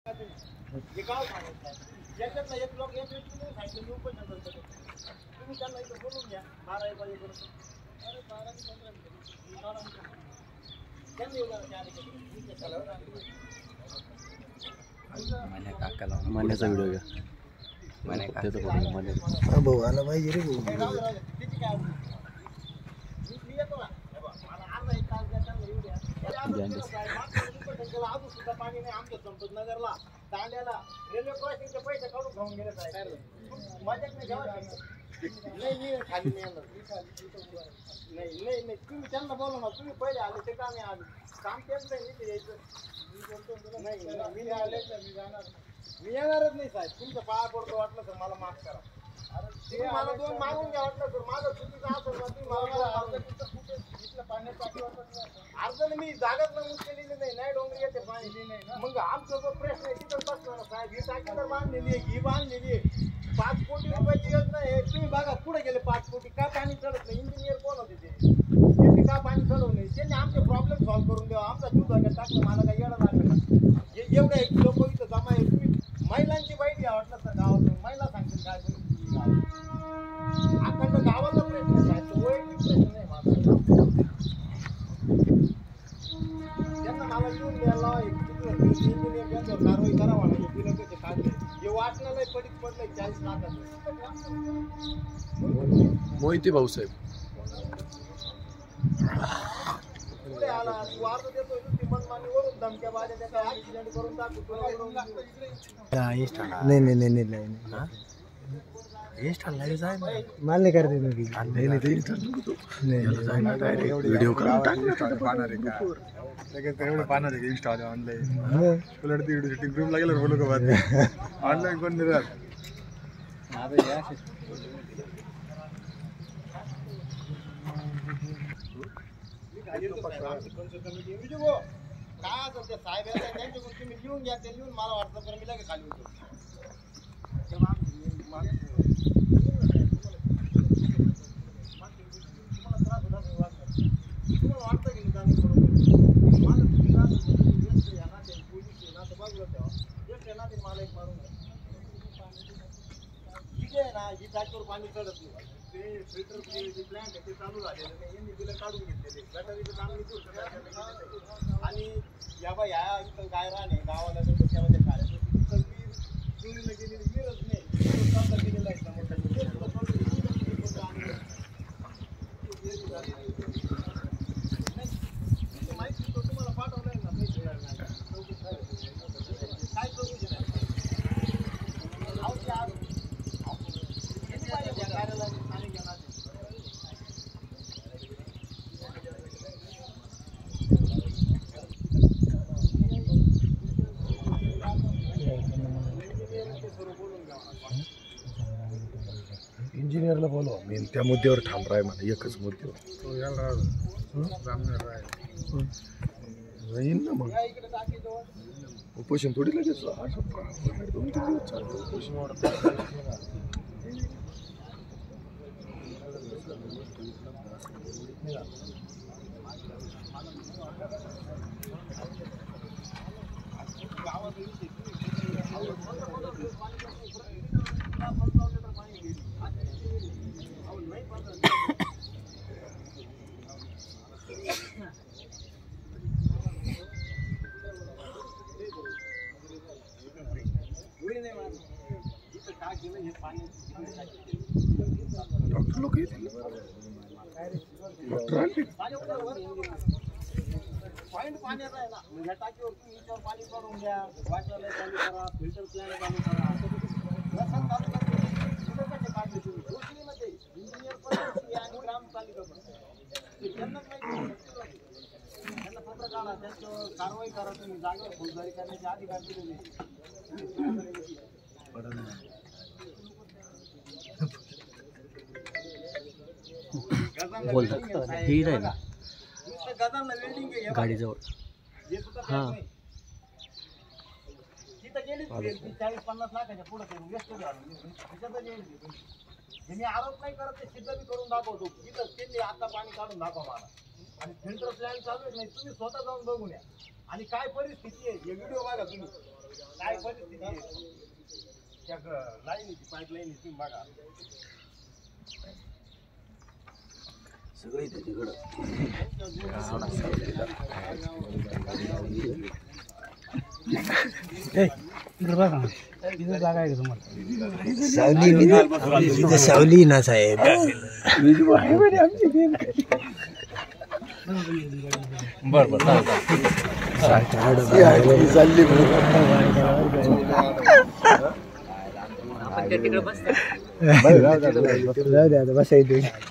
हे गाव याच्यातला एक लोक एक व्यक्ती नाही सांगितलं मी उपोषण करतो तुम्ही त्यांना इथं बोलून घ्या 12 वाजेपर्यंत. अरे 12 ते 15 त्यांनी येऊ मान्याचा व्हिडिओ घ्या. भाऊ आला पाहिजे रे भाऊ. येतो ना मला अर्धा एक तास द्या त्यांना येऊ द्या. अजून सुद्धा पाणी नाही आमच्या संपतनगरला दांड्याला रेल्वे क्रॉसिंगचे पैसे काढून खाऊन गेले साहेब. मजाक नाही घ्यावा नाही मी खाली नाही येणार नाही तुम्ही त्यांना बोला ना तुम्ही पहिले आले ते का नाही आले काम तेच नाही मी यायचं नाही मी आले तर मी जाणार मी येणारच नाही साहेब. तुमचं पाया पडतो वाटलं तर मला माफ करा. अरे ते मला दोन मागून घ्या वाटलं तर माझं चुकीचं असेल ना तुम्ही मला पाण्यात टाकी वाटत अर्ध मी जागाच नमूद केलेली नाही डोंगरी येते पाणी नाही मग आमचा जो प्रश्न आहे तिथं बसला ना साहेब. ही टाकी तर बांधलेली आहे ही बांधलेली आहे 5 कोटी रुपयाची योजना आहे. तुम्ही बघा पुढे गेले 5 कोटी का पाणी चढत नाही. इंजिनियर कोण होते त्यांनी का पाणी चढवू नये त्यांनी आमचे प्रॉब्लेम सॉल्व्ह करून द्यावा. आमचा जीव धोक्यात टाकलं मला काय येणं लागलं का एवढ्या लोक इथं जमा आहे. तुम्ही महिलांची बाईट घ्या वाटलं तर गावातून महिला सांगतील काय अखंड गावाचा प्रश्न आहे वैयक्तिक प्रश्न नाही माझा. त्यांना मला लिहून द्यायला इंजिनियर त्यांच्यावर कारवाई करावा नाही बिलं कसे काढले हे वाटण्याला पडीत पडलंय 40 लाखाचं. मोहिते भाऊसाहेब पुढे आला तू अर्ज देतोय ती मनमानी वरून धमक्या बाजा त्याचा ऍक्सिडेंट करून टाकू तुला मला नाही करते व्हिडिओ एवढं पाहणार आहे इंस्टा ऑनलाईन उलट ती व्हिडिओ शूटिंग रूम लागेल बोलू का ऑनलाईन कोण नाही राहत. काय असेल ते साहेब त्यांच्याकडून तुम्ही लिहून घ्या ते लिहून मला व्हॉट्सअप कर मी लगेच खाली होतो. ही टाकीवर पाणी चढत नाही ते फिल्टर जे प्लॅन्ट आहे ते चालू झालेलं नाही यांनी बिलं काढून घेतलेले गटारीचं काम नाही आणि या बा ह्या इथं काय राहणे गावाला त्यामध्ये खायचं तिथं वीर चोरीला गेलेली वीरच नाही गेलेला आहे मोठा माहिती तो तुम्हाला पाठवलाय ना काय चौकशी नाही इंजिनियरला बोलवा मी त्या मुद्द्यावर ठाम राय मला एकच मुद्द्यावर राहील ना मग उपोषण थोडी लगेच 2-3 दिवस चालतं उपोषण. डॉक्टर लोक येतील डॉक्टर आले पॉईंट पाण्याचा आहे ना ह्या टाकीवर तुम्ही याच्यावर पाणी काढून घ्या वाटरला चालू करा फिल्टर प्लॅन चालू करा रसन चालू करा कुठे कसे काढले तुम्ही गोष्टीमध्ये इंजिनियर पण आणि ग्रामपालिका पण त्यांनाच माहिती त्यांना पत्र काढा त्यांच्यावर कारवाई करा तुम्ही जागेवर फौजदारी करण्याचे अधिकार दिलेले गाडीजवळ तिथं गेली 40-50 लाखाच्या पुढे करून व्यस्त झालं त्यांनी आरोप नाही करत ते सिद्ध बी करून दाखवतो तिथं त्यांनी आता पाणी काढून दाखवा मला आणि फिल्टर प्लॅन चालू नाही तुम्ही स्वतः जाऊन बघून या आणि काय परिस्थिती आहे हे व्हिडिओ बघा तुम्ही काय त्या लाईनीची पाईपलाईन तुम्ही बघा सगळे त्याच्याकडं सावली ना साहेब चालली बसायचं